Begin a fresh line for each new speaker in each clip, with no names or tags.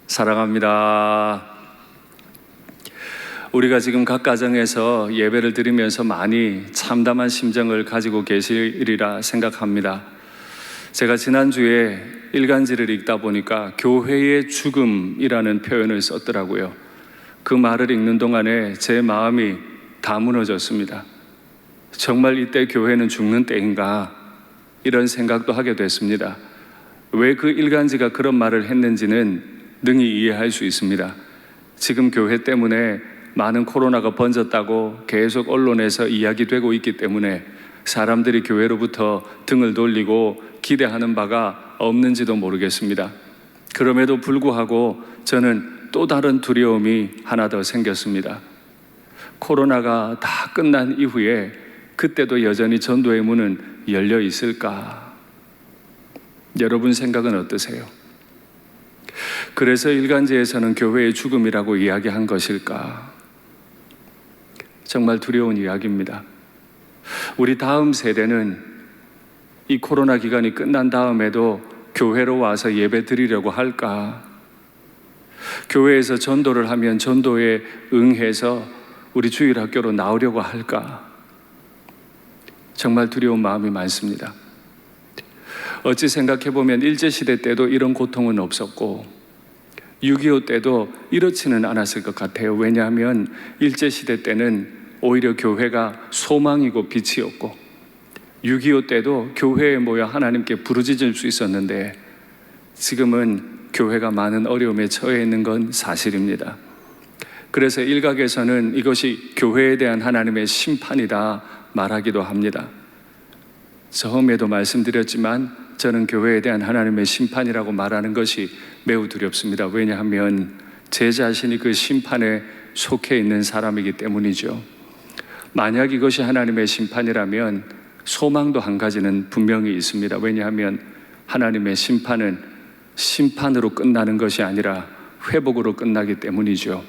사랑합니다. 우리가 지금 각 가정에서 예배를 드리면서 많이 참담한 심정을 가지고 계시리라 생각합니다. 제가 지난주에 일간지를 읽다 보니까 교회의 죽음이라는 표현을 썼더라고요. 그 말을 읽는 동안에 제 마음이 다 무너졌습니다. 정말 이때 교회는 죽는 때인가? 이런 생각도 하게 됐습니다. 왜 그 일간지가 그런 말을 했는지는 능히 이해할 수 있습니다. 지금 교회 때문에 많은 코로나가 번졌다고 계속 언론에서 이야기되고 있기 때문에 사람들이 교회로부터 등을 돌리고 기대하는 바가 없는지도 모르겠습니다. 그럼에도 불구하고 저는 또 다른 두려움이 하나 더 생겼습니다. 코로나가 다 끝난 이후에 그때도 여전히 전도의 문은 열려 있을까? 여러분 생각은 어떠세요? 그래서 일간지에서는 교회의 죽음이라고 이야기한 것일까? 정말 두려운 이야기입니다. 우리 다음 세대는 이 코로나 기간이 끝난 다음에도 교회로 와서 예배 드리려고 할까? 교회에서 전도를 하면 전도에 응해서 우리 주일학교로 나오려고 할까? 정말 두려운 마음이 많습니다. 어찌 생각해보면 일제시대 때도 이런 고통은 없었고 6.25 때도 이렇지는 않았을 것 같아요. 왜냐하면 일제시대 때는 오히려 교회가 소망이고 빛이었고 6.25 때도 교회에 모여 하나님께 부르짖을 수 있었는데 지금은 교회가 많은 어려움에 처해 있는 건 사실입니다. 그래서 일각에서는 이것이 교회에 대한 하나님의 심판이다 말하기도 합니다. 처음에도 말씀드렸지만 저는 교회에 대한 하나님의 심판이라고 말하는 것이 매우 두렵습니다. 왜냐하면 제 자신이 그 심판에 속해 있는 사람이기 때문이죠. 만약 이것이 하나님의 심판이라면 소망도 한 가지는 분명히 있습니다. 왜냐하면 하나님의 심판은 심판으로 끝나는 것이 아니라 회복으로 끝나기 때문이죠.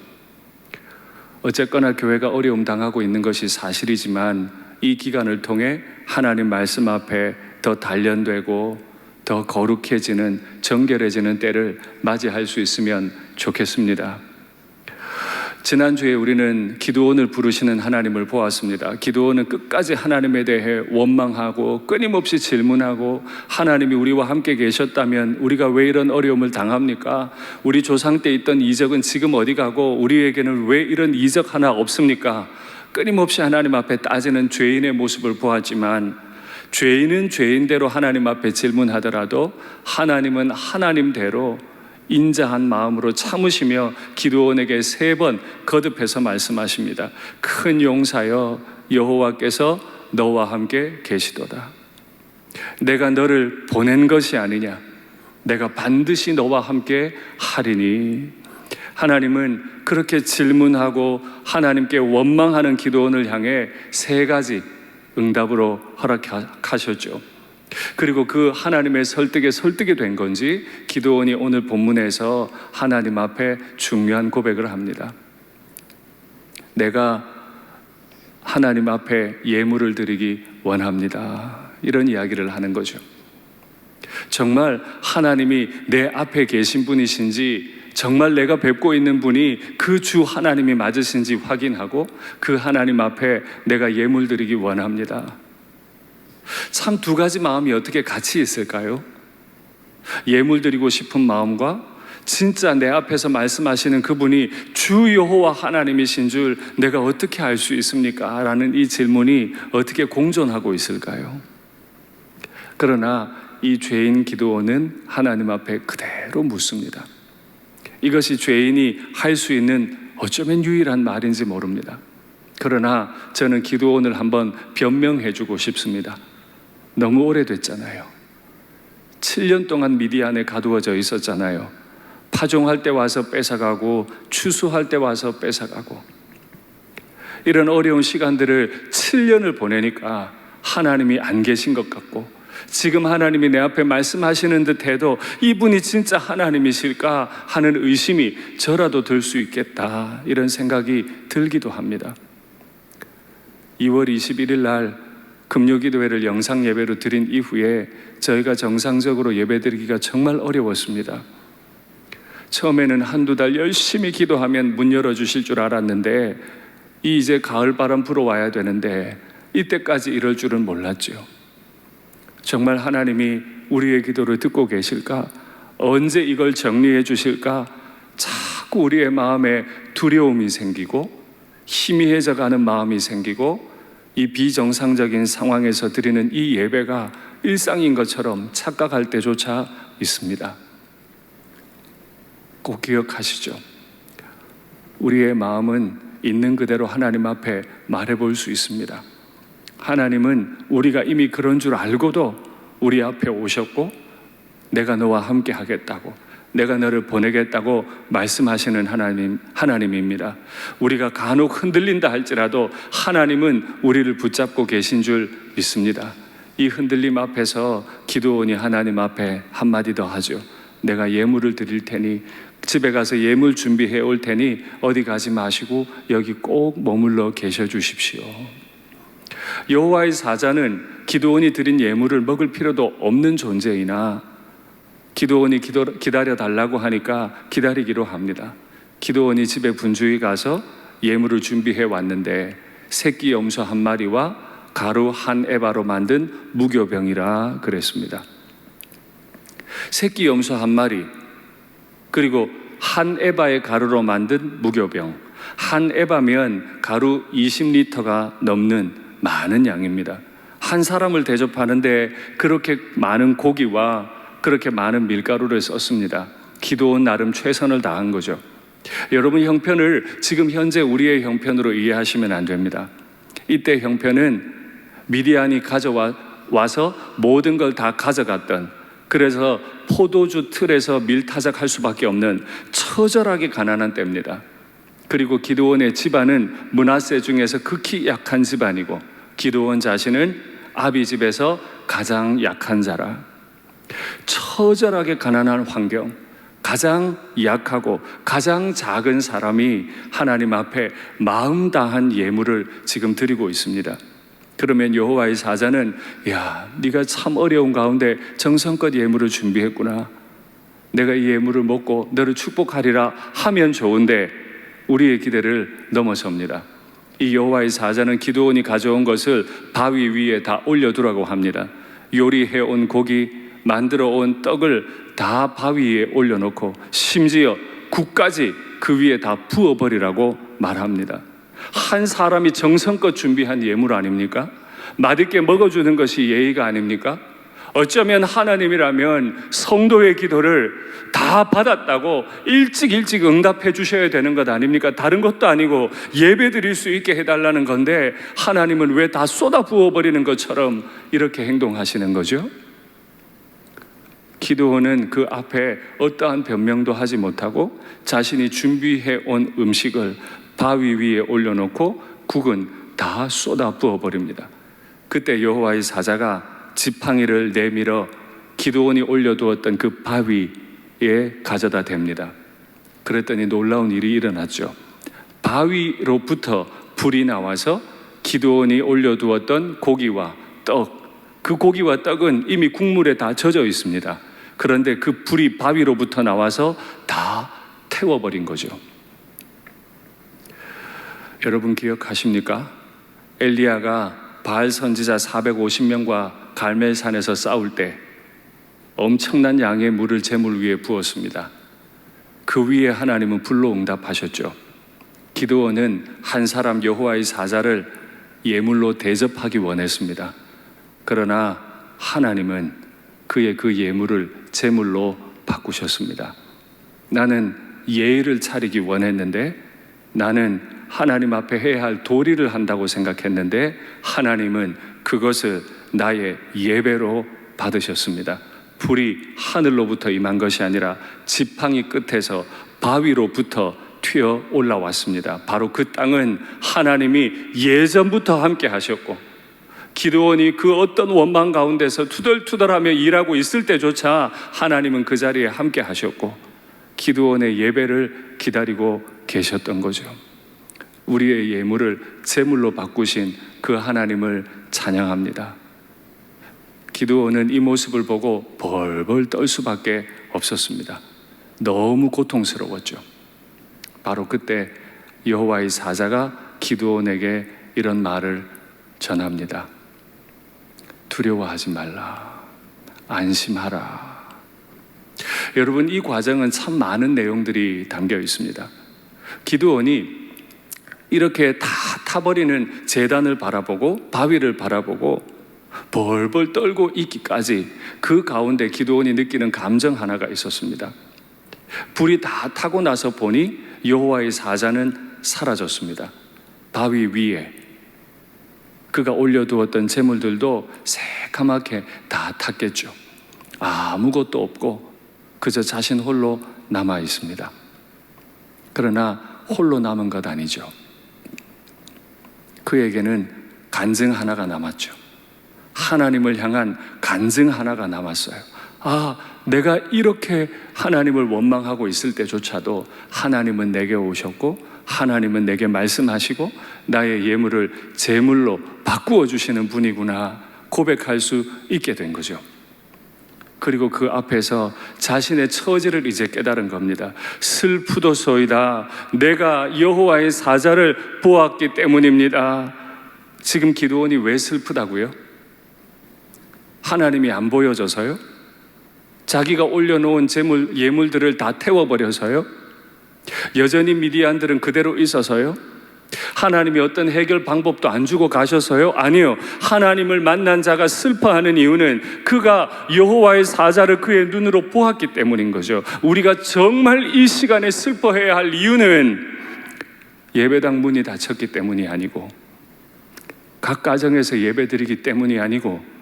어쨌거나 교회가 어려움 당하고 있는 것이 사실이지만 이 기간을 통해 하나님 말씀 앞에 더 단련되고 더 거룩해지는 정결해지는 때를 맞이할 수 있으면 좋겠습니다. 지난주에 우리는 기드온을 부르시는 하나님을 보았습니다. 기드온은 끝까지 하나님에 대해 원망하고 끊임없이 질문하고 하나님이 우리와 함께 계셨다면 우리가 왜 이런 어려움을 당합니까? 우리 조상 때 있던 이적은 지금 어디 가고 우리에게는 왜 이런 이적 하나 없습니까? 끊임없이 하나님 앞에 따지는 죄인의 모습을 보았지만 죄인은 죄인대로 하나님 앞에 질문하더라도 하나님은 하나님대로 인자한 마음으로 참으시며 기드온에게 3번 거듭해서 말씀하십니다. 큰 용사여 여호와께서 너와 함께 계시도다. 내가 너를 보낸 것이 아니냐? 내가 반드시 너와 함께 하리니. 하나님은 그렇게 질문하고 하나님께 원망하는 기드온을 향해 3가지 응답으로 허락하셨죠. 그리고 그 하나님의 설득에 설득이 된 건지 기드온이 오늘 본문에서 하나님 앞에 중요한 고백을 합니다. 내가 하나님 앞에 예물을 드리기 원합니다. 이런 이야기를 하는 거죠. 정말 하나님이 내 앞에 계신 분이신지 정말 내가 뵙고 있는 분이 그 주 하나님이 맞으신지 확인하고 그 하나님 앞에 내가 예물 드리기 원합니다. 참 2가지 마음이 어떻게 같이 있을까요? 예물 드리고 싶은 마음과 진짜 내 앞에서 말씀하시는 그분이 주 여호와 하나님이신 줄 내가 어떻게 알 수 있습니까? 라는 이 질문이 어떻게 공존하고 있을까요? 그러나 이 죄인 기드온은 하나님 앞에 그대로 묻습니다. 이것이 죄인이 할 수 있는 어쩌면 유일한 말인지 모릅니다. 그러나 저는 기드온을 한번 변명해 주고 싶습니다. 너무 오래됐잖아요. 7년 동안 미디안에 가두어져 있었잖아요. 파종할 때 와서 뺏어가고 추수할 때 와서 뺏어가고 이런 어려운 시간들을 7년을 보내니까 하나님이 안 계신 것 같고 지금 하나님이 내 앞에 말씀하시는 듯해도 이분이 진짜 하나님이실까 하는 의심이 저라도 들 수 있겠다 이런 생각이 들기도 합니다. 2월 21일 날 금요기도회를 영상 예배로 드린 이후에 저희가 정상적으로 예배드리기가 정말 어려웠습니다. 처음에는 한두 달 열심히 기도하면 문 열어주실 줄 알았는데 이제 가을바람 불어와야 되는데 이때까지 이럴 줄은 몰랐죠. 정말 하나님이 우리의 기도를 듣고 계실까? 언제 이걸 정리해 주실까? 자꾸 우리의 마음에 두려움이 생기고 희미해져 가는 마음이 생기고 이 비정상적인 상황에서 드리는 이 예배가 일상인 것처럼 착각할 때조차 있습니다. 꼭 기억하시죠. 우리의 마음은 있는 그대로 하나님 앞에 말해볼 수 있습니다. 하나님은 우리가 이미 그런 줄 알고도 우리 앞에 오셨고 내가 너와 함께 하겠다고, 내가 너를 보내겠다고 말씀하시는 하나님입니다. 우리가 간혹 흔들린다 할지라도 하나님은 우리를 붙잡고 계신 줄 믿습니다. 이 흔들림 앞에서 기도원이 하나님 앞에 한마디 더 하죠. 내가 예물을 드릴 테니 집에 가서 예물 준비해 올 테니 어디 가지 마시고 여기 꼭 머물러 계셔 주십시오. 여호와의 사자는 기도원이 드린 예물을 먹을 필요도 없는 존재이나 기도원이 기다려 달라고 하니까 기다리기로 합니다. 기도원이 집에 분주히 가서 예물을 준비해 왔는데 새끼 염소 한 마리와 가루 한 에바로 만든 무교병이라 그랬습니다. 새끼 염소 한 마리, 그리고 한 에바의 가루로 만든 무교병. 한 에바면 가루 20리터가 넘는 많은 양입니다. 한 사람을 대접하는데 그렇게 많은 고기와 그렇게 많은 밀가루를 썼습니다. 기도원 나름 최선을 다한 거죠. 여러분, 형편을 지금 현재 우리의 형편으로 이해하시면 안 됩니다. 이때 형편은 미디안이 가져와서 모든 걸 다 가져갔던, 그래서 포도주 틀에서 밀타작할 수밖에 없는 처절하게 가난한 때입니다. 그리고 기드온의 집안은 므낫세 중에서 극히 약한 집안이고 기드온 자신은 아비 집에서 가장 약한 자라, 처절하게 가난한 환경, 가장 약하고 가장 작은 사람이 하나님 앞에 마음 다한 예물을 지금 드리고 있습니다. 그러면 여호와의 사자는 야, 네가 참 어려운 가운데 정성껏 예물을 준비했구나, 내가 이 예물을 먹고 너를 축복하리라 하면 좋은데 우리의 기대를 넘어섭니다. 이 여호와의 사자는 기드온이 가져온 것을 바위 위에 다 올려두라고 합니다. 요리해온 고기, 만들어온 떡을 다 바위 위에 올려놓고 심지어 국까지 그 위에 다 부어버리라고 말합니다. 한 사람이 정성껏 준비한 예물 아닙니까? 맛있게 먹어주는 것이 예의가 아닙니까? 어쩌면 하나님이라면 성도의 기도를 다 받았다고 일찍 응답해 주셔야 되는 것 아닙니까? 다른 것도 아니고 예배 드릴 수 있게 해달라는 건데 하나님은 왜 다 쏟아 부어버리는 것처럼 이렇게 행동하시는 거죠? 기드온은 그 앞에 어떠한 변명도 하지 못하고 자신이 준비해 온 음식을 바위 위에 올려놓고 국은 다 쏟아 부어버립니다. 그때 여호와의 사자가 지팡이를 내밀어 기드온이 올려두었던 그 바위에 가져다 댑니다. 그랬더니 놀라운 일이 일어났죠. 바위로부터 불이 나와서 기드온이 올려두었던 고기와 떡, 그 고기와 떡은 이미 국물에 다 젖어 있습니다. 그런데 그 불이 바위로부터 나와서 다 태워버린 거죠. 여러분 기억하십니까? 엘리야가 바알 선지자 450명과 갈멜산에서 싸울 때 엄청난 양의 물을 제물 위에 부었습니다. 그 위에 하나님은 불로 응답하셨죠. 기드온은 한 사람 여호와의 사자를 예물로 대접하기 원했습니다. 그러나 하나님은 그의 그 예물을 제물로 바꾸셨습니다. 나는 예의를 차리기 원했는데, 나는 하나님 앞에 해야 할 도리를 한다고 생각했는데 하나님은 그것을 나의 예배로 받으셨습니다. 불이 하늘로부터 임한 것이 아니라 지팡이 끝에서 바위로부터 튀어 올라왔습니다. 바로 그 땅은 하나님이 예전부터 함께 하셨고 기드온이 그 어떤 원망 가운데서 투덜투덜하며 일하고 있을 때조차 하나님은 그 자리에 함께 하셨고 기드온의 예배를 기다리고 계셨던 거죠. 우리의 예물을 제물로 바꾸신 그 하나님을 찬양합니다. 기드온은 이 모습을 보고 벌벌 떨 수밖에 없었습니다. 너무 고통스러웠죠. 바로 그때 여호와의 사자가 기드온에게 이런 말을 전합니다. 두려워하지 말라. 안심하라. 여러분, 이 과정은 참 많은 내용들이 담겨 있습니다. 기드온이 이렇게 다 타버리는 제단을 바라보고 바위를 바라보고 벌벌 떨고 있기까지 그 가운데 기드온이 느끼는 감정 하나가 있었습니다. 불이 다 타고 나서 보니 여호와의 사자는 사라졌습니다. 바위 위에 그가 올려두었던 재물들도 새카맣게 다 탔겠죠. 아무것도 없고 그저 자신 홀로 남아 있습니다. 그러나 홀로 남은 것 아니죠. 그에게는 간증 하나가 남았죠. 하나님을 향한 간증 하나가 남았어요. 내가 이렇게 하나님을 원망하고 있을 때조차도 하나님은 내게 오셨고 하나님은 내게 말씀하시고 나의 예물을 제물로 바꾸어 주시는 분이구나 고백할 수 있게 된 거죠. 그리고 그 앞에서 자신의 처지를 이제 깨달은 겁니다. 슬프도소이다. 내가 여호와의 사자를 보았기 때문입니다. 지금 기드온이 왜 슬프다고요? 하나님이 안 보여져서요? 자기가 올려놓은 예물들을 다 태워버려서요? 여전히 미디안들은 그대로 있어서요? 하나님이 어떤 해결 방법도 안 주고 가셔서요? 아니요. 하나님을 만난 자가 슬퍼하는 이유는 그가 여호와의 사자를 그의 눈으로 보았기 때문인 거죠. 우리가 정말 이 시간에 슬퍼해야 할 이유는 예배당 문이 닫혔기 때문이 아니고 각 가정에서 예배드리기 때문이 아니고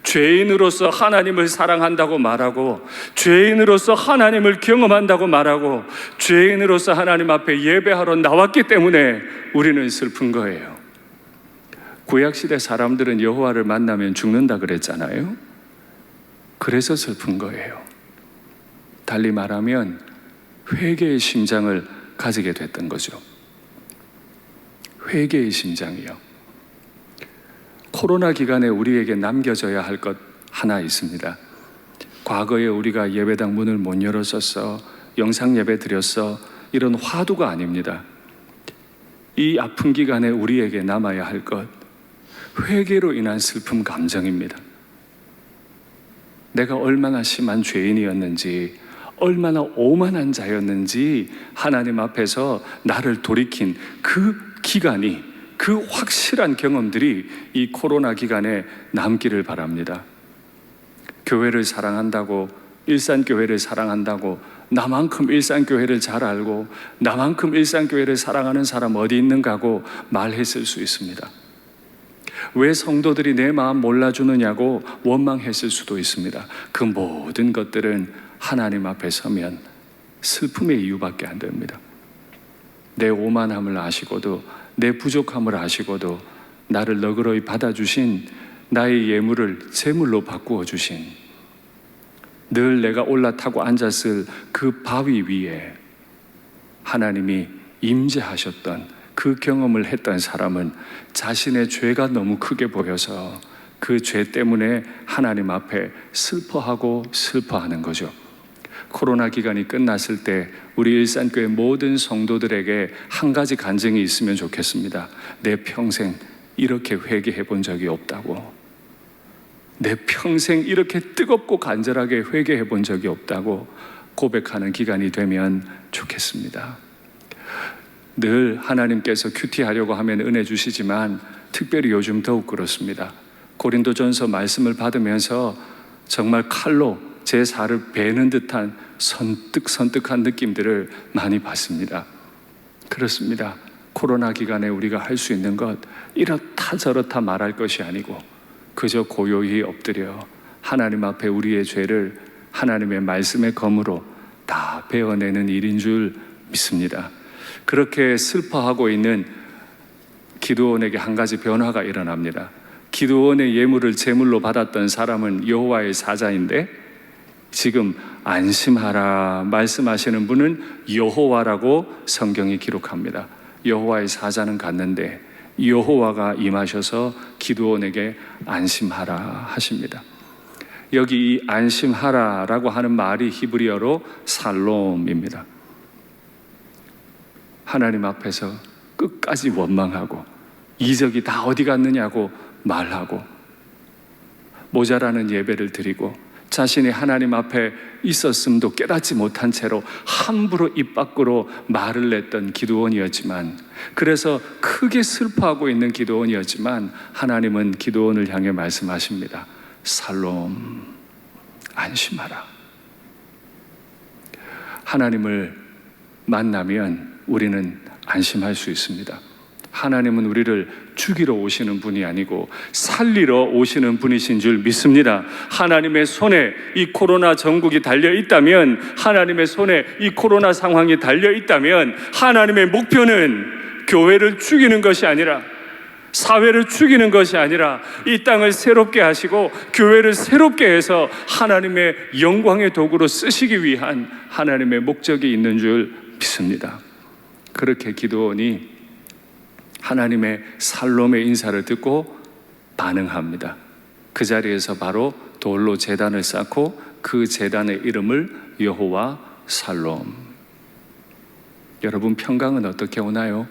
죄인으로서 하나님을 사랑한다고 말하고 죄인으로서 하나님을 경험한다고 말하고 죄인으로서 하나님 앞에 예배하러 나왔기 때문에 우리는 슬픈 거예요. 구약시대 사람들은 여호와를 만나면 죽는다 그랬잖아요. 그래서 슬픈 거예요. 달리 말하면 회개의 심장을 가지게 됐던 거죠. 회개의 심장이요. 코로나 기간에 우리에게 남겨져야 할 것 하나 있습니다. 과거에 우리가 예배당 문을 못 열었었어, 영상 예배 드렸어, 이런 화두가 아닙니다. 이 아픈 기간에 우리에게 남아야 할 것, 회개로 인한 슬픔 감정입니다. 내가 얼마나 심한 죄인이었는지, 얼마나 오만한 자였는지 하나님 앞에서 나를 돌이킨 그 기간이, 그 확실한 경험들이 이 코로나 기간에 남기를 바랍니다. 교회를 사랑한다고, 일산교회를 사랑한다고, 나만큼 일산교회를 잘 알고 나만큼 일산교회를 사랑하는 사람 어디 있는가고 말했을 수 있습니다. 왜 성도들이 내 마음 몰라주느냐고 원망했을 수도 있습니다. 그 모든 것들은 하나님 앞에 서면 슬픔의 이유밖에 안 됩니다. 내 오만함을 아시고도, 내 부족함을 아시고도 나를 너그러이 받아주신, 나의 예물을 제물로 바꾸어 주신, 늘 내가 올라타고 앉았을 그 바위 위에 하나님이 임재하셨던 그 경험을 했던 사람은 자신의 죄가 너무 크게 보여서 그 죄 때문에 하나님 앞에 슬퍼하는 거죠. 코로나 기간이 끝났을 때 우리 일산교회 모든 성도들에게 한 가지 간증이 있으면 좋겠습니다. 내 평생 이렇게 회개해 본 적이 없다고, 내 평생 이렇게 뜨겁고 간절하게 회개해 본 적이 없다고 고백하는 기간이 되면 좋겠습니다. 늘 하나님께서 큐티하려고 하면 은혜 주시지만 특별히 요즘 더욱 그렇습니다. 고린도전서 말씀을 받으면서 정말 칼로 제 살을 베는 듯한 선뜩선뜩한 느낌들을 많이 받습니다. 그렇습니다. 코로나 기간에 우리가 할 수 있는 것, 이렇다 저렇다 말할 것이 아니고 그저 고요히 엎드려 하나님 앞에 우리의 죄를 하나님의 말씀의 검으로 다 베어내는 일인 줄 믿습니다. 그렇게 슬퍼하고 있는 기드온에게 한 가지 변화가 일어납니다. 기드온의 예물을 제물로 받았던 사람은 여호와의 사자인데 지금 안심하라 말씀하시는 분은 여호와라고 성경이 기록합니다. 여호와의 사자는 갔는데 여호와가 임하셔서 기드온에게 안심하라 하십니다. 여기 이 안심하라라고 하는 말이 히브리어로 살롬입니다. 하나님 앞에서 끝까지 원망하고 이적이 다 어디 갔느냐고 말하고 모자라는 예배를 드리고 자신이 하나님 앞에 있었음도 깨닫지 못한 채로 함부로 입 밖으로 말을 냈던 기드온이었지만, 그래서 크게 슬퍼하고 있는 기드온이었지만 하나님은 기드온을 향해 말씀하십니다. 살롬, 안심하라. 하나님을 만나면 우리는 안심할 수 있습니다. 하나님은 우리를 죽이러 오시는 분이 아니고 살리러 오시는 분이신 줄 믿습니다. 하나님의 손에 이 코로나 전국이 달려 있다면, 하나님의 손에 이 코로나 상황이 달려 있다면, 하나님의 목표는 교회를 죽이는 것이 아니라, 사회를 죽이는 것이 아니라 이 땅을 새롭게 하시고 교회를 새롭게 해서 하나님의 영광의 도구로 쓰시기 위한 하나님의 목적이 있는 줄 믿습니다. 그렇게 기드온이 하나님의 살롬의 인사를 듣고 반응합니다. 그 자리에서 바로 돌로 제단을 쌓고 그 제단의 이름을 여호와 살롬. 여러분, 평강은 어떻게 오나요?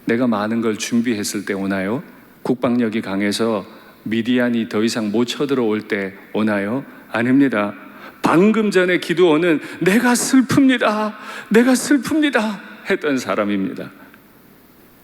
내가 많은 걸 준비했을 때 오나요? 국방력이 강해서 미디안이 더 이상 못 쳐들어올 때 오나요? 아닙니다. 방금 전에 기드온은 내가 슬픕니다, 내가 슬픕니다 했던 사람입니다.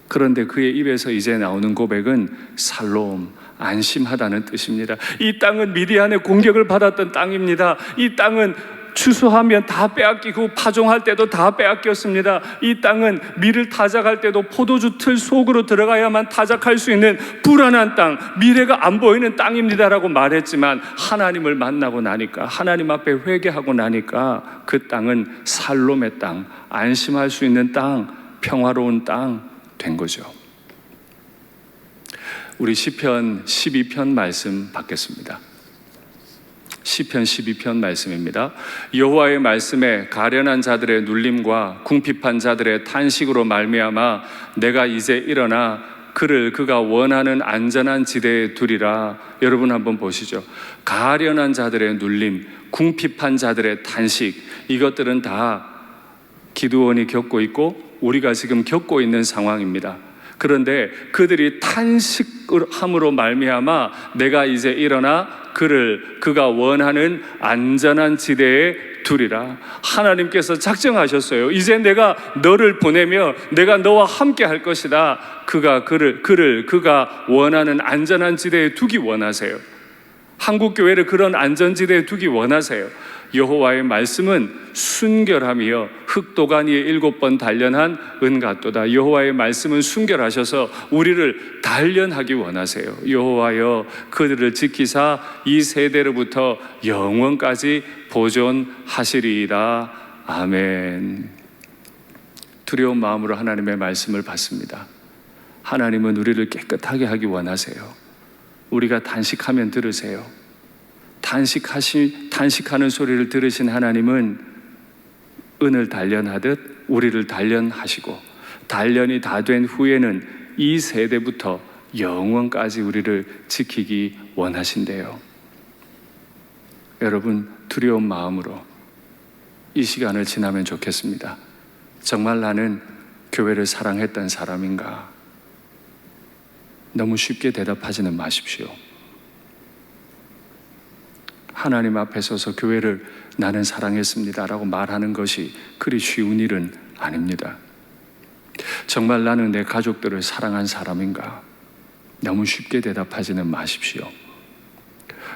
그런데 그의 입에서 이제 나오는 고백은 살롬, 안심하다는 뜻입니다. 이 땅은 미디안의 공격을 받았던 땅입니다. 이 땅은 추수하면 다 빼앗기고 파종할 때도 다 빼앗겼습니다. 이 땅은 밀을 타작할 때도 포도주 틀 속으로 들어가야만 타작할 수 있는 불안한 땅, 미래가 안 보이는 땅입니다라고 말했지만 하나님을 만나고 나니까, 하나님 앞에 회개하고 나니까 그 땅은 살롬의 땅, 안심할 수 있는 땅, 평화로운 땅 된 거죠. 우리 시편 12편 말씀 받겠습니다. 시편 12편 말씀입니다. 여호와의 말씀에 가련한 자들의 눌림과 궁핍한 자들의 탄식으로 말미암아 내가 이제 일어나 그를 그가 원하는 안전한 지대에 두리라. 여러분 한번 보시죠. 가련한 자들의 눌림, 궁핍한 자들의 탄식, 이것들은 다 기드온이 겪고 있고 우리가 지금 겪고 있는 상황입니다. 그런데 그들이 탄식함으로 말미암아 내가 이제 일어나 그를 그가 원하는 안전한 지대에 두리라. 하나님께서 작정하셨어요. 이제 내가 너를 보내며 내가 너와 함께 할 것이다. 그가 원하는 안전한 지대에 두기 원하세요. 한국교회를 그런 안전지대에 두기 원하세요. 여호와의 말씀은 순결하며 흑도가니에 7번 단련한 은갓도다. 여호와의 말씀은 순결하셔서 우리를 단련하기 원하세요. 여호와여 그들을 지키사 이 세대로부터 영원까지 보존하시리이다. 아멘. 두려운 마음으로 하나님의 말씀을 받습니다. 하나님은 우리를 깨끗하게 하기 원하세요. 우리가 단식하면 들으세요. 단식하는 소리를 들으신 하나님은 은을 단련하듯 우리를 단련하시고, 단련이 다 된 후에는 이 세대부터 영원까지 우리를 지키기 원하신대요. 여러분, 두려운 마음으로 이 시간을 지나면 좋겠습니다. 정말 나는 교회를 사랑했던 사람인가? 너무 쉽게 대답하지는 마십시오. 하나님 앞에 서서 교회를 나는 사랑했습니다라고 말하는 것이 그리 쉬운 일은 아닙니다. 정말 나는 내 가족들을 사랑한 사람인가? 너무 쉽게 대답하지는 마십시오.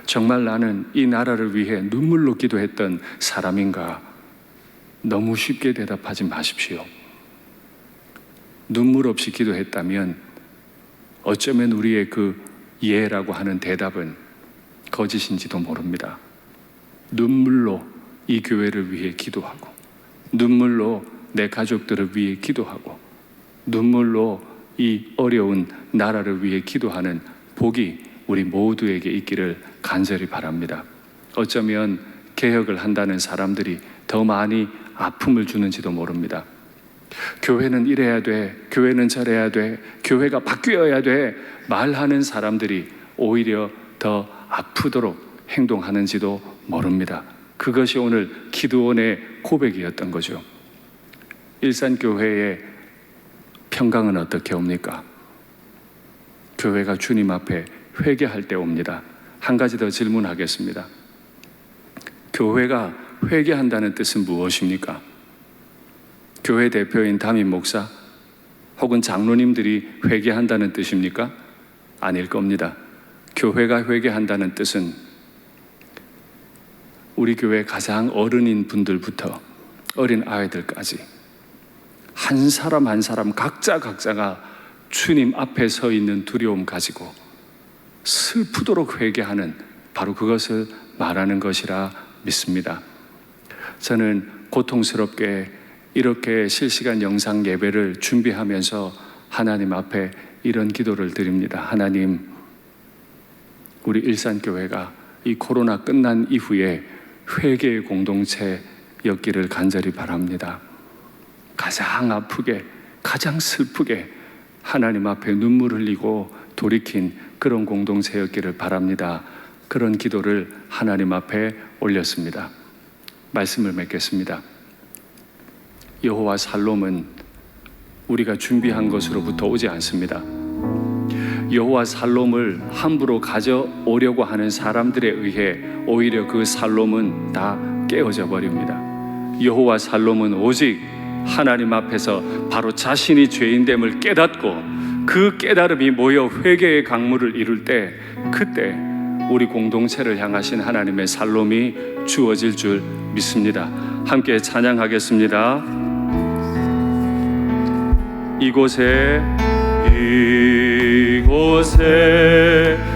정말 나는 이 나라를 위해 눈물로 기도했던 사람인가? 너무 쉽게 대답하지 마십시오. 눈물 없이 기도했다면 어쩌면 우리의 그 예라고 하는 대답은 거짓인지도 모릅니다. 눈물로 이 교회를 위해 기도하고, 눈물로 내 가족들을 위해 기도하고, 눈물로 이 어려운 나라를 위해 기도하는 복이 우리 모두에게 있기를 간절히 바랍니다. 어쩌면 개혁을 한다는 사람들이 더 많이 아픔을 주는지도 모릅니다. 교회는 이래야 돼, 교회는 저래야 돼, 교회가 바뀌어야 돼 말하는 사람들이 오히려 더 아프도록 행동하는지도 모릅니다. 그것이 오늘 기드온의 고백이었던 거죠. 일산교회의 평강은 어떻게 옵니까? 교회가 주님 앞에 회개할 때 옵니다. 한 가지 더 질문하겠습니다. 교회가 회개한다는 뜻은 무엇입니까? 교회 대표인 담임 목사 혹은 장로님들이 회개한다는 뜻입니까? 아닐 겁니다. 교회가 회개한다는 뜻은 우리 교회 가장 어른인 분들부터 어린 아이들까지 한 사람 한 사람 각자가 주님 앞에 서 있는 두려움 가지고 슬프도록 회개하는, 바로 그것을 말하는 것이라 믿습니다. 저는 고통스럽게 이렇게 실시간 영상 예배를 준비하면서 하나님 앞에 이런 기도를 드립니다. 하나님, 우리 일산교회가 이 코로나 끝난 이후에 회개의 공동체였기를 간절히 바랍니다. 가장 아프게, 가장 슬프게 하나님 앞에 눈물 흘리고 돌이킨 그런 공동체였기를 바랍니다. 그런 기도를 하나님 앞에 올렸습니다. 말씀을 맺겠습니다. 여호와 살롬은 우리가 준비한 것으로부터 오지 않습니다. 여호와 살롬을 함부로 가져오려고 하는 사람들에 의해 오히려 그 살롬은 다 깨어져 버립니다. 여호와 살롬은 오직 하나님 앞에서 바로 자신이 죄인됨을 깨닫고 그 깨달음이 모여 회개의 강물을 이룰 때, 그때 우리 공동체를 향하신 하나님의 살롬이 주어질 줄 믿습니다. 함께 찬양하겠습니다. 이곳에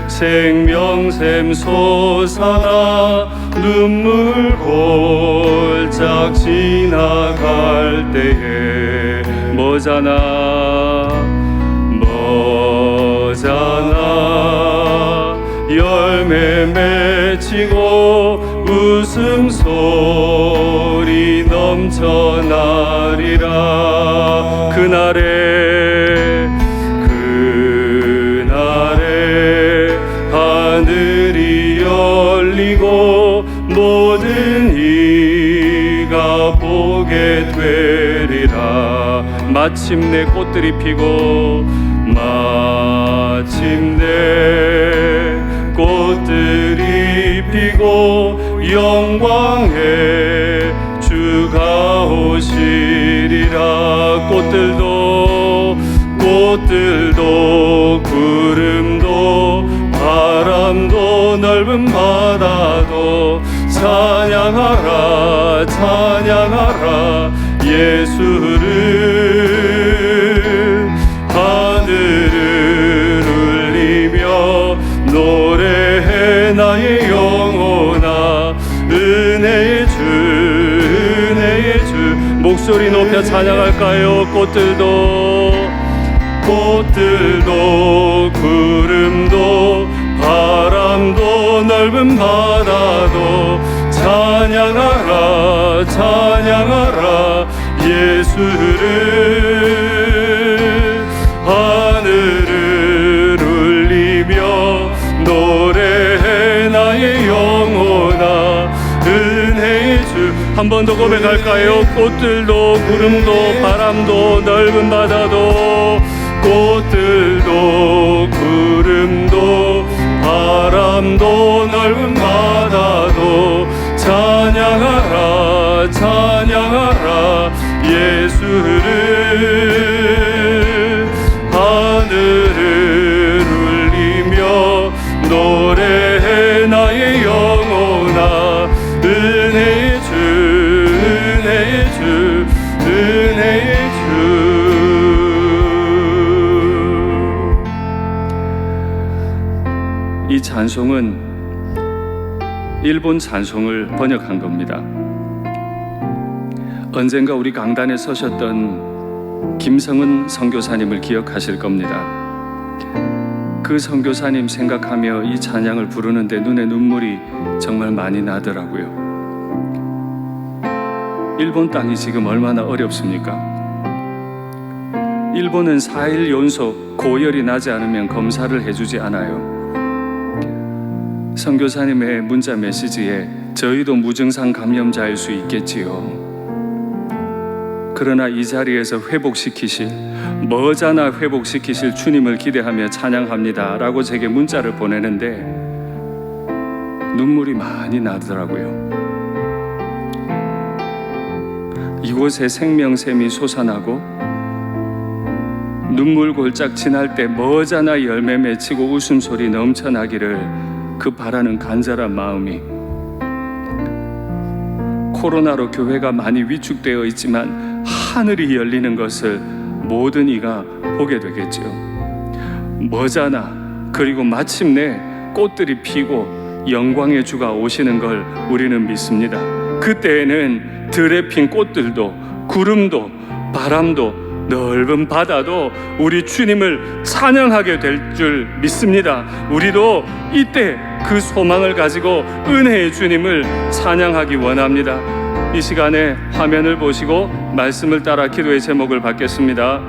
생명샘 솟아나 눈물 골짝 지나갈 때에 머잖아 열매 맺히고 웃음소리 넘쳐나리라. 그날에 하늘이 열리고 모든 이가 보게 되리라. 마침내 꽃들이 피고 꽃들이 피고 영광의 주가 오시리라. 꽃들도 구름도 바람도 넓은 바다도 찬양하라 예수를. 하늘을 울리며 노래해 나의 영혼아. 은혜의 주 목소리 높여 찬양할까요? 꽃들도 구름도 바람도 넓은 바다도 찬양하라 예수를. 하늘을 울리며 노래해 나의 영혼아. 은혜의 주. 한 번 더 고백할까요? 꽃들도 구름도 바람도 넓은 바다도 꽃들도 구름도 바람도 넓은 바다도 찬양하라 예수를. 하늘을 울리며 노래해 나의 영혼아. 은혜의 주 이 찬송은 일본 찬송을 번역한 겁니다. 언젠가 우리 강단에 서셨던 김성은 선교사님을 기억하실 겁니다. 그 선교사님 생각하며 이 찬양을 부르는데 눈에 눈물이 정말 많이 나더라고요. 일본 땅이 지금 얼마나 어렵습니까? 일본은 4일 연속 고열이 나지 않으면 검사를 해주지 않아요. 선교사님의 문자 메시지에 저희도 무증상 감염자일 수 있겠지요. 그러나 이 자리에서 머자나 회복시키실 주님을 기대하며 찬양합니다 라고 제게 문자를 보내는데 눈물이 많이 나더라고요. 이곳에 생명샘이 솟아나고 눈물 골짝 지날 때 머자나 열매 맺히고 웃음소리 넘쳐나기를 그 바라는 간절한 마음이, 코로나로 교회가 많이 위축되어 있지만 하늘이 열리는 것을 모든 이가 보게 되겠죠. 머자나 그리고 마침내 꽃들이 피고 영광의 주가 오시는 걸 우리는 믿습니다. 그때에는 들에 핀 꽃들도 구름도 바람도 넓은 바다도 우리 주님을 찬양하게 될 줄 믿습니다. 우리도 이때 그 소망을 가지고 은혜의 주님을 찬양하기 원합니다. 이 시간에 화면을 보시고 말씀을 따라 기도의 제목을 받겠습니다.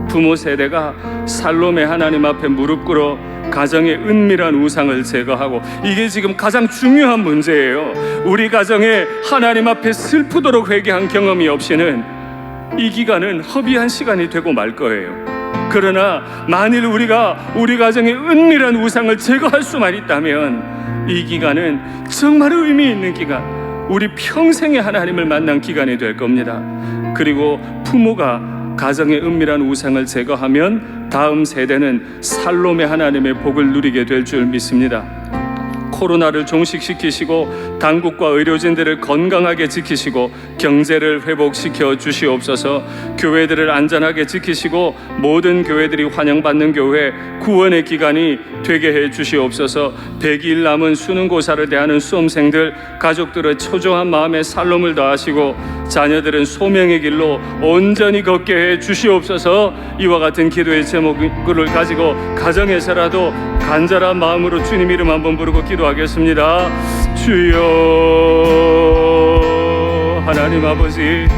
부모 세대가 살롬의 하나님 앞에 무릎 꿇어 가정의 은밀한 우상을 제거하고, 이게 지금 가장 중요한 문제예요. 우리 가정에 하나님 앞에 슬프도록 회개한 경험이 없이는 이 기간은 허비한 시간이 되고 말 거예요. 그러나 만일 우리가 우리 가정의 은밀한 우상을 제거할 수만 있다면 이 기간은 정말 의미 있는 기간, 우리 평생의 하나님을 만난 기간이 될 겁니다. 그리고 부모가 가정의 은밀한 우상을 제거하면 다음 세대는 살롬의 하나님의 복을 누리게 될 줄 믿습니다. 코로나를 종식시키시고 당국과 의료진들을 건강하게 지키시고 경제를 회복시켜 주시옵소서. 교회들을 안전하게 지키시고 모든 교회들이 환영받는 교회, 구원의 기간이 되게 해 주시옵소서. 100일 남은 수능고사를 대하는 수험생들, 가족들의 초조한 마음에 살롬을 더하시고 자녀들은 소명의 길로 온전히 걷게 해 주시옵소서. 이와 같은 기도의 제목을 가지고 가정에서라도 간절한 마음으로 주님 이름 한번 부르고 기도하겠습니다. 주여, 하나님 아버지,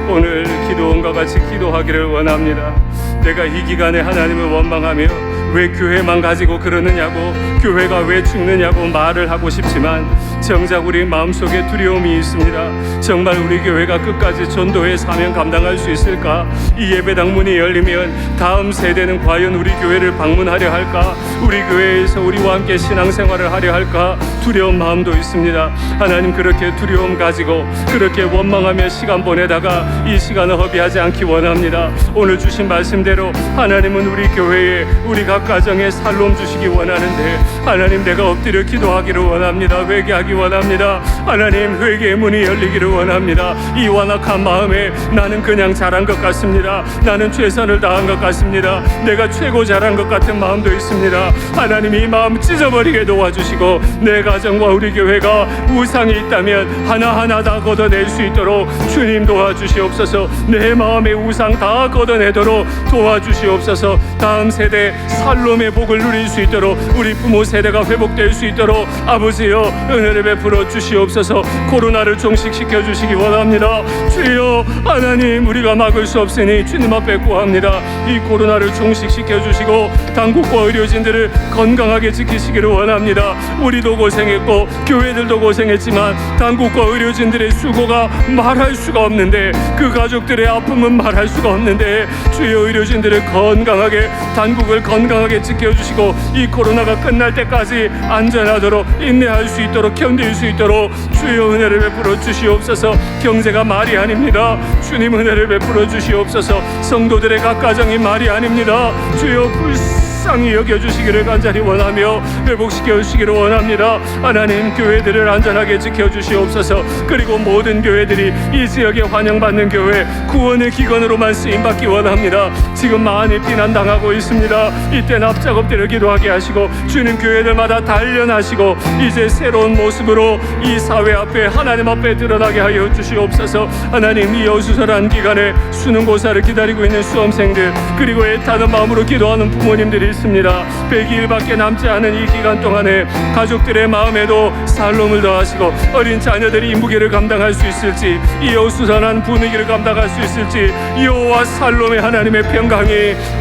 오늘 기도원과 같이 기도하기를 원합니다. 내가 이 기간에 하나님을 원망하며 왜 교회만 가지고 그러느냐고, 교회가 왜 죽느냐고 말을 하고 싶지만 정작 우리 마음속에 두려움이 있습니다. 정말 우리 교회가 끝까지 전도의 사명 감당할 수 있을까? 이 예배당 문이 열리면 다음 세대는 과연 우리 교회를 방문하려 할까? 우리 교회에서 우리와 함께 신앙생활을 하려 할까? 두려운 마음도 있습니다. 하나님, 그렇게 두려움 가지고 그렇게 원망하며 시간 보내다가 이 시간을 허비하지 않기 원합니다. 오늘 주신 말씀대로 하나님은 우리 교회에, 우리 각 가정에 살롬 주시기 원하는데, 하나님, 내가 엎드려 기도하기를 원합니다. 회개하기 원합니다. 하나님, 회개의 문이 열리기를 원합니다. 이 완악한 마음에 나는 그냥 잘한 것 같습니다. 나는 최선을 다한 것 같습니다. 내가 최고 잘한 것 같은 마음도 있습니다. 하나님, 이 마음 찢어버리게 도와주시고 내 가정과 우리 교회가 우상이 있다면 하나하나 다 걷어낼 수 있도록 주님 도와주시옵소서. 내 마음의 우상 다 걷어내도록 도와주시옵소서. 다음 세대 살롬의 복을 누릴 수 있도록, 우리 부모 세대가 회복될 수 있도록 아버지여 은혜를 베풀어 주시옵소서. 코로나를 종식시켜 주시기 원합니다. 주여, 하나님, 우리가 막을 수 없으니 주님 앞에 구합니다. 이 코로나를 종식시켜 주시고 당국과 의료진들을 건강하게 지키시기를 원합니다. 우리도 고생했고 교회들도 고생했지만 당국과 의료진들의 수고가 말할 수가 없는데, 그 가족들의 아픔은 말할 수가 없는데, 주여 의료진들을 건강하게, 당국을 건강하게 지켜주시고 이 코로나가 끝날 때까지 안전하도록, 인내할 수 있도록, 견딜 수 있도록 주여 은혜를 베풀어 주시옵소서. 경제가 말이 아닙니다. 주님 은혜를 베풀어 주시옵소서. 성도들의 각 가정이 말이 아닙니다. 주여 불쌍히 여겨주시기를 간절히 원하며 회복시켜 주시기를 원합니다. 하나님, 교회들을 안전하게 지켜주시옵소서. 그리고 모든 교회들이 이 지역에 환영받는 교회, 구원의 기관으로만 쓰임받기 원합니다. 지금 많이 비난당하고 있습니다. 이때 납작 엎드려 기도하게 하시고 주님, 교회들마다 단련하시고 이제 새로운 모습으로 이 사회 앞에, 하나님 앞에 드러나게 하여 주시옵소서. 하나님, 이 어수선한 기간에 수능고사를 기다리고 있는 수험생들, 그리고 애타는 마음으로 기도하는 부모님들이 믿습니다. 100일밖에 남지 않은 이 기간 동안에 가족들의 마음에도 살롬을 더하시고 어린 자녀들이 이 무게를 감당할 수 있을지, 이 어수선한 분위기를 감당할 수 있을지 여호와 살롬의 하나님의 평강이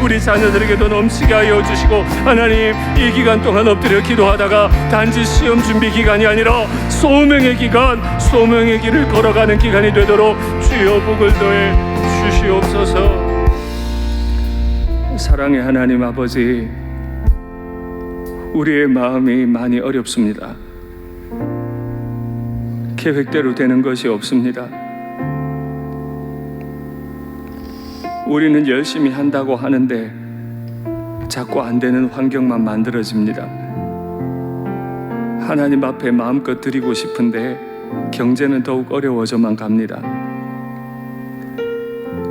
우리 자녀들에게도 넘치게 하여 주시고, 하나님 이 기간 동안 엎드려 기도하다가 단지 시험 준비 기간이 아니라 소명의 기간, 소명의 길을 걸어가는 기간이 되도록 주여 복을 더해 주시옵소서. 사랑의 하나님 아버지, 우리의 마음이 많이 어렵습니다. 계획대로 되는 것이 없습니다. 우리는 열심히 한다고 하는데 자꾸 안 되는 환경만 만들어집니다. 하나님 앞에 마음껏 드리고 싶은데 경제는 더욱 어려워져만 갑니다.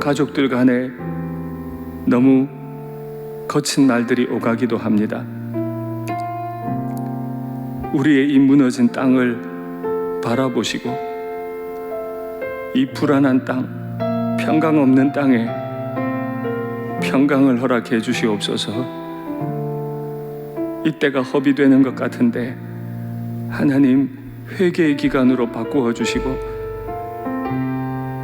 가족들 간에 너무 거친 말들이 오가기도 합니다. 우리의 이 무너진 땅을 바라보시고 이 불안한 땅, 평강 없는 땅에 평강을 허락해 주시옵소서. 이때가 허비되는 것 같은데 하나님 회개의 기간으로 바꾸어 주시고,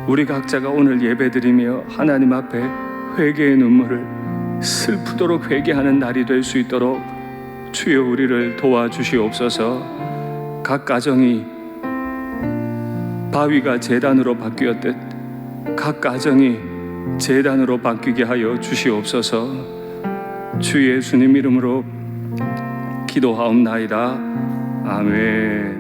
우리 각자가 오늘 예배드리며 하나님 앞에 회개의 눈물을 슬프도록 회개하는 날이 될 수 있도록 주여 우리를 도와주시옵소서. 각 가정이 바위가 제단으로 바뀌었듯 각 가정이 제단으로 바뀌게 하여 주시옵소서. 주 예수님 이름으로 기도하옵나이다. 아멘.